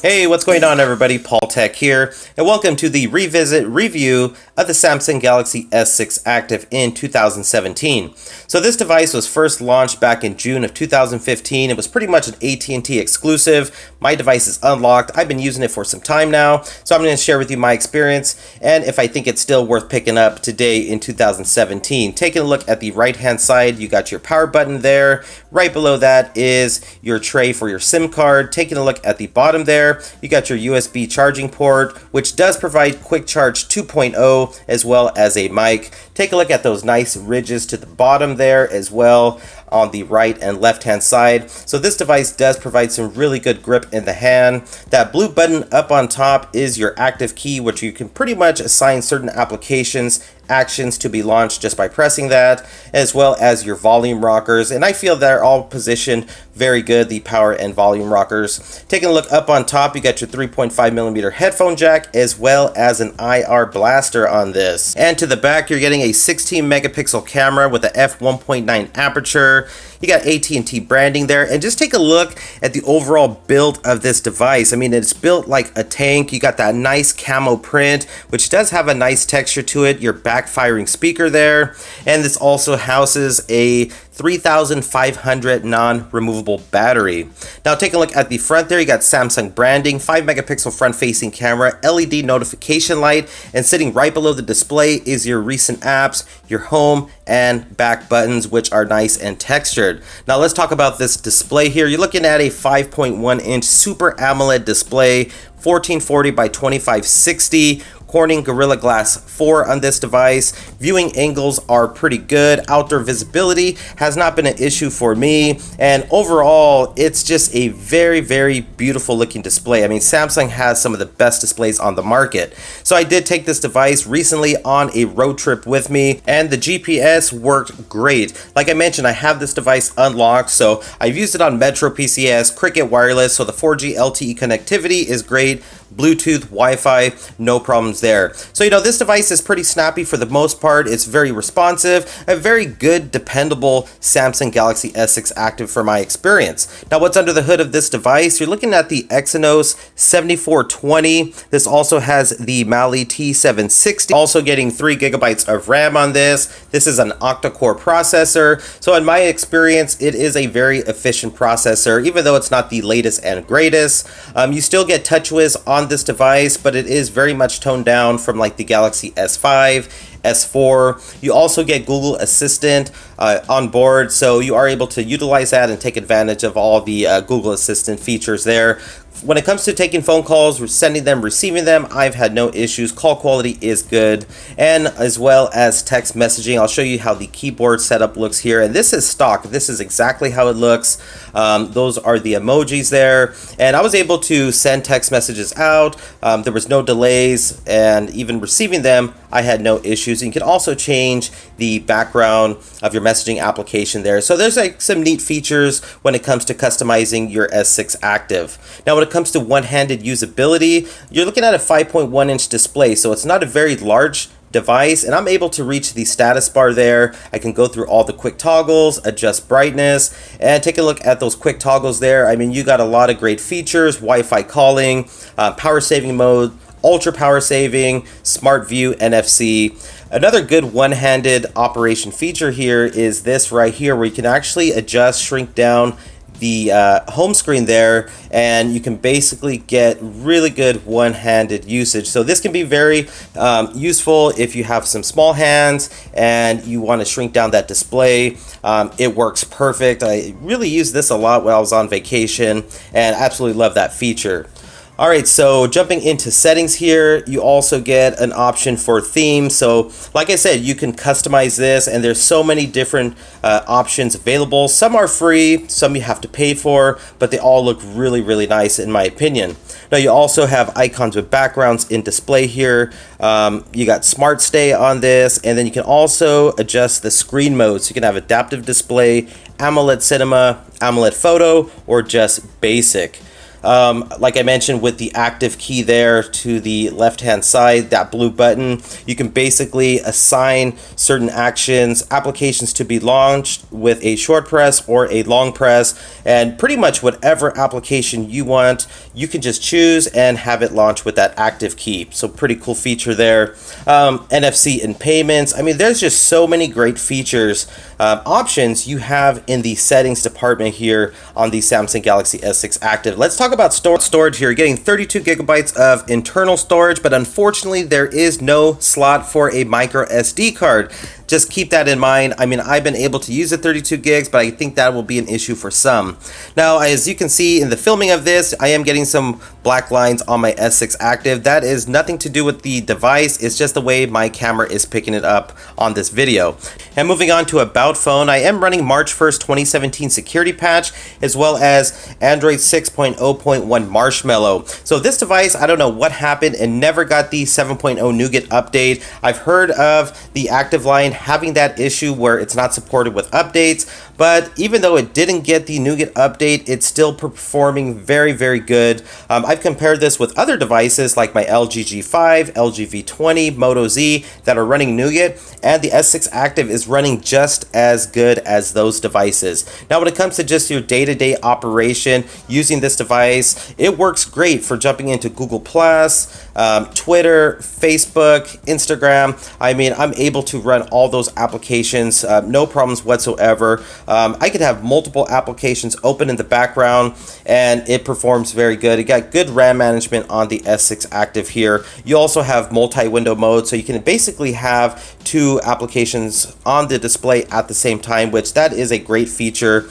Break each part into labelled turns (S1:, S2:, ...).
S1: Hey, what's going on everybody? Paul Tech here, and welcome to the revisit review of the Samsung Galaxy S6 Active in 2017. So this device was first launched back in June of 2015. It was pretty much an AT&T exclusive. My device is unlocked. I've been using it for some time now, so I'm going to share with you my experience and if I think it's still worth picking up today in 2017. Taking a look at the right hand side, you got your power button there. Right below that is your tray for your SIM card. Taking a look at the bottom there, you got your USB charging port, which does provide Quick Charge 2.0 as well as a mic. Take a look at those nice ridges to the bottom there as well on the right and left hand side. So this device does provide some really good grip in the hand. That blue button up on top is your active key, which you can pretty much assign certain applications actions to be launched just by pressing that, as well as your volume rockers, and I feel they're all positioned very good, the power and volume rockers. Taking a look up on top, you got your 3.5mm headphone jack as well as an IR blaster on this, and to the back you're getting a 16 megapixel camera with a f1.9 aperture. You got AT&T branding there, and just take a look at the overall build of this device. I mean, it's built like a tank. You got that nice camo print, which does have a nice texture to it. Your backfiring speaker there, and this also houses a 3500 non-removable battery. Now take a look at the front there. You got Samsung branding, 5 megapixel front facing camera, LED notification light, and sitting right below the display is your recent apps, your home and back buttons, which are nice and textured. Now let's talk about this display here. You're looking at a 5.1 inch Super AMOLED display, 1440 by 2560. Corning Gorilla Glass 4 on this device. Viewing angles are pretty good. Outdoor visibility has not been an issue for me, and overall it's just a very beautiful looking display. I mean, Samsung has some of the best displays on the market. So I did take this device recently on a road trip with me, and the GPS worked great. Like I mentioned, I have this device unlocked, so I've used it on Metro PCS, Cricket Wireless, so the 4G LTE connectivity is great. Bluetooth, Wi-Fi, no problems there. So, this device is pretty snappy for the most part. It's very responsive, a very good, dependable Samsung Galaxy S6 Active for my experience. Now, what's under the hood of this device? You're looking at the Exynos 7420. This also has the Mali T760, also getting 3 gigabytes of RAM on this. This is an octa-core processor. So in my experience, it is a very efficient processor, even though it's not the latest and greatest. You still get TouchWiz on this device, but it is very much toned down from like the Galaxy S5, S4. You also get Google Assistant on board, so you are able to utilize that and take advantage of all the Google Assistant features there. When it comes to taking phone calls, sending them, receiving them, I've had no issues. Call quality is good, and as well as text messaging. I'll show you how the keyboard setup looks here, and this is stock. This is exactly how it looks. Those are the emojis there, and I was able to send text messages out. There was no delays, and even receiving them, I had no issues. And you can also change the background of your messaging application there. So there's like some neat features when it comes to customizing your S6 Active. Now when it comes to one-handed usability, you're looking at a 5.1 inch display, so it's not a very large device, and I'm able to reach the status bar there. I can go through all the quick toggles, adjust brightness, and take a look at those quick toggles there. I mean, you got a lot of great features: Wi-Fi calling, power saving mode, ultra power saving, smart view, NFC. Another good one-handed operation feature here is this right here, where you can actually adjust, shrink down the home screen there, and you can basically get really good one-handed usage. So this can be very useful if you have some small hands and you want to shrink down that display. It works perfect. I really used this a lot when I was on vacation and absolutely love that feature. Alright, so jumping into settings here, you also get an option for themes. So like I said, you can customize this, and there's so many different options available. Some are free, some you have to pay for, but they all look really nice in my opinion. Now you also have icons with backgrounds in display here. You got Smart Stay on this, and then you can also adjust the screen mode. So you can have adaptive display, AMOLED Cinema, AMOLED Photo, or just basic. Like I mentioned, with the active key there to the left-hand side, that blue button, you can basically assign certain actions, applications to be launched with a short press or a long press, and pretty much whatever application you want, you can just choose and have it launch with that active key. So pretty cool feature there. NFC and payments. I mean, there's just so many great features, options you have in the settings department here on the Samsung Galaxy S6 Active. Let's talk about storage here. You're getting 32 gigabytes of internal storage, but unfortunately there is no slot for a micro SD card. Just keep that in mind. I mean, I've been able to use the 32 gigs, but I think that will be an issue for some. Now, as you can see in the filming of this, I am getting some black lines on my S6 Active. That is nothing to do with the device. It's just the way my camera is picking it up on this video. And moving on to About Phone, I am running March 1st, 2017 security patch, as well as Android 6.0.1 Marshmallow. So this device, I don't know what happened and never got the 7.0 Nougat update. I've heard of the Active line having that issue where it's not supported with updates, but even though it didn't get the Nougat update, it's still performing very, very good. I've compared this with other devices like my LG G5, LG V20, Moto Z that are running Nougat, and the S6 Active is running just as good as those devices. Now, when it comes to just your day-to-day operation using this device, it works great for jumping into Google+, Twitter, Facebook, Instagram. I mean, I'm able to run all those applications, no problems whatsoever. I could have multiple applications open in the background and it performs very good. It got good RAM management on the S6 Active here. You also have multi-window mode, so you can basically have two applications on the display at the same time, which that is a great feature.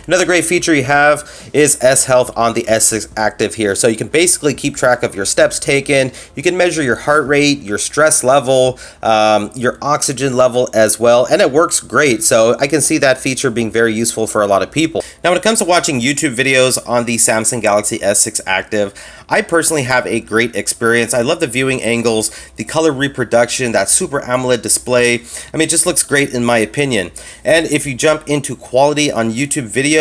S1: Another great feature you have is S Health on the S6 Active here. So you can basically keep track of your steps taken. You can measure your heart rate, your stress level, your oxygen level as well. And it works great. So I can see that feature being very useful for a lot of people. Now, when it comes to watching YouTube videos on the Samsung Galaxy S6 Active, I personally have a great experience. I love the viewing angles, the color reproduction, that Super AMOLED display. I mean, it just looks great in my opinion. And if you jump into quality on YouTube videos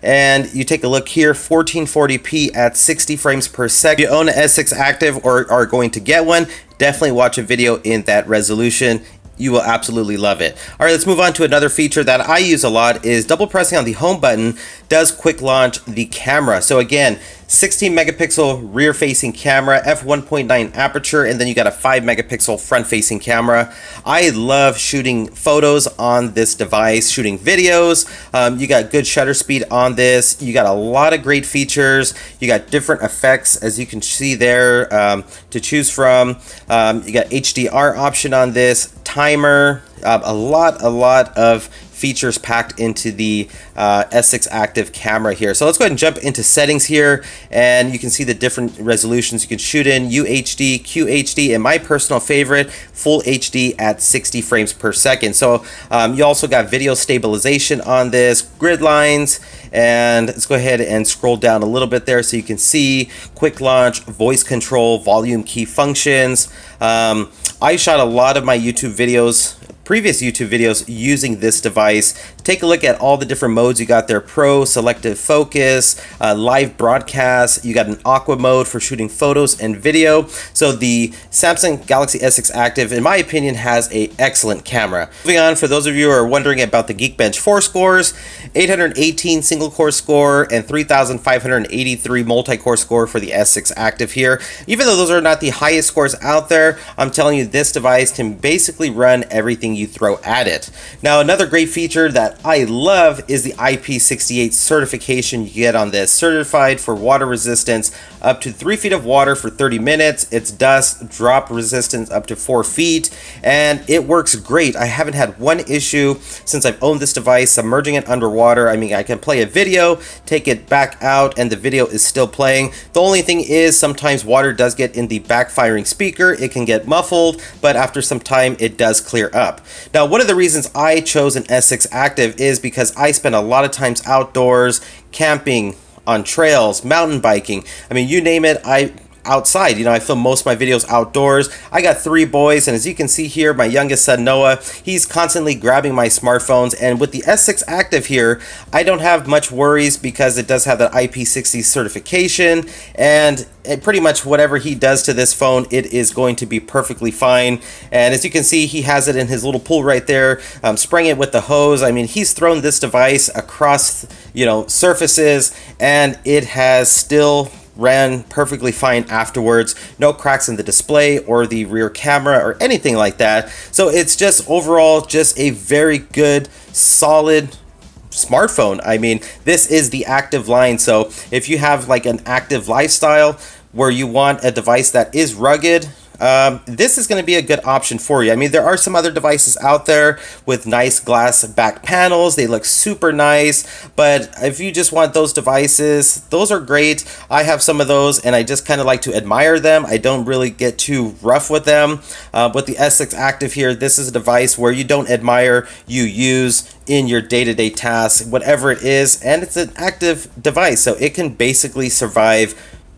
S1: and you take a look here, 1440p at 60 frames per second. If you own an S6 Active or are going to get one, definitely watch a video in that resolution. You will absolutely love it. All right, let's move on to another feature that I use a lot is double pressing on the home button does quick launch the camera. So again, 16 megapixel rear facing camera, f1.9 aperture, and then you got a 5 megapixel front facing camera. I love shooting photos on this device, shooting videos. You got good shutter speed on this. You got a lot of great features. You got different effects, as you can see there, to choose from. You got HDR option on this, timer, a lot of features packed into the S6 Active camera here. So let's go ahead and jump into settings here, and you can see the different resolutions you can shoot in: UHD, QHD, and my personal favorite, Full HD at 60 frames per second. So you also got video stabilization on this, grid lines, and let's go ahead and scroll down a little bit there so you can see quick launch, voice control, volume key functions. I shot a lot of my previous YouTube videos using this device. Take a look at all the different modes you got there: Pro, Selective Focus, Live Broadcast. You got an Aqua mode for shooting photos and video. So the Samsung Galaxy S6 Active, in my opinion, has an excellent camera. Moving on, for those of you who are wondering about the Geekbench 4 scores, 818 single core score and 3,583 multi-core score for the S6 Active here. Even though those are not the highest scores out there, I'm telling you, this device can basically run everything you throw at it. Now, another great feature that I love is the IP68 certification you get on this. Certified for water resistance up to 3 feet of water for 30 minutes. It's dust drop resistance up to 4 feet, and it works great. I haven't had one issue since I've owned this device submerging it underwater. I mean, I can play a video, take it back out, and the video is still playing. The only thing is sometimes water does get in the backfiring speaker. It can get muffled, but after some time it does clear up. Now, one of the reasons I chose an S6 Active is because I spend a lot of times outdoors, camping, on trails, mountain biking. I mean, you name it, I outside. You know, I film most of my videos outdoors. I got 3 boys, and as you can see here, my youngest son Noah, he's constantly grabbing my smartphones, and with the S6 Active here, I don't have much worries because it does have that IP60 certification, and pretty much whatever he does to this phone, it is going to be perfectly fine. And as you can see, he has it in his little pool right there, spraying it with the hose. I mean, he's thrown this device across, you know, surfaces, and it has still ran perfectly fine afterwards. No cracks in the display or the rear camera or anything like that. So it's just overall just a very good, solid smartphone. I mean, this is the Active line. So if you have like an active lifestyle where you want a device that is rugged, this is going to be a good option for you. I mean, there are some other devices out there with nice glass back panels. They look super nice, but if you just want those devices, those are great. I have some of those, and I just kind of like to admire them. I don't really get too rough with them. With the S6 Active here, this is a device where you don't admire, you use in your day-to-day tasks, whatever it is, and it's an active device, so it can basically survive,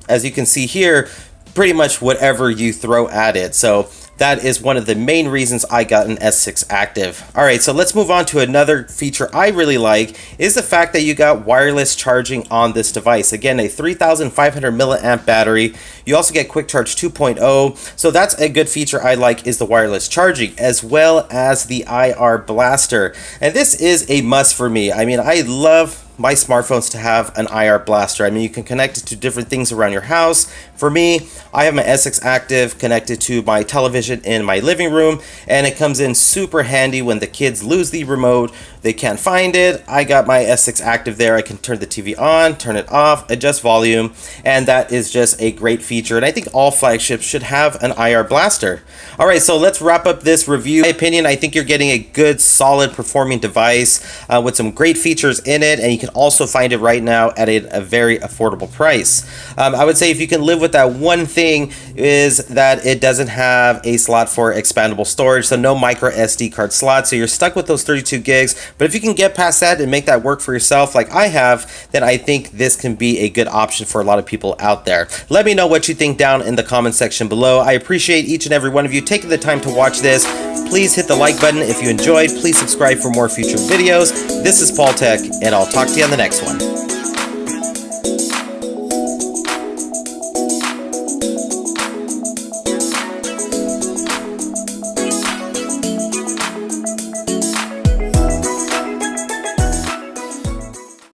S1: as you can see here, pretty much whatever you throw at it. So that is one of the main reasons I got an S6 Active. All right, so let's move on to another feature I really like is the fact that you got wireless charging on this device. Again, a 3,500 milliamp battery. You also get Quick Charge 2.0. So that's a good feature I like, is the wireless charging, as well as the IR blaster. And this is a must for me. I mean, I love my smartphones to have an IR blaster. I mean, you can connect it to different things around your house. For me, I have my S6 Active connected to my television in my living room, and it comes in super handy when the kids lose the remote, they can't find it. I got my S6 Active there. I can turn the TV on, turn it off, adjust volume, and that is just a great feature. And I think all flagships should have an IR blaster. All right, so let's wrap up this review. In my opinion, I think you're getting a good, solid performing device with some great features in it, and you can also find it right now at a very affordable price. I would say if you can live with that one thing, is that it doesn't have a slot for expandable storage, so no micro SD card slot, so you're stuck with those 32 gigs. But if you can get past that and make that work for yourself like I have, then I think this can be a good option for a lot of people out there. Let me know what you think down in the comment section below. I appreciate each and every one of you taking the time to watch this. Please hit the like button if you enjoyed. Please subscribe for more future videos. This is Paul Tech, and I'll talk to you on the next one.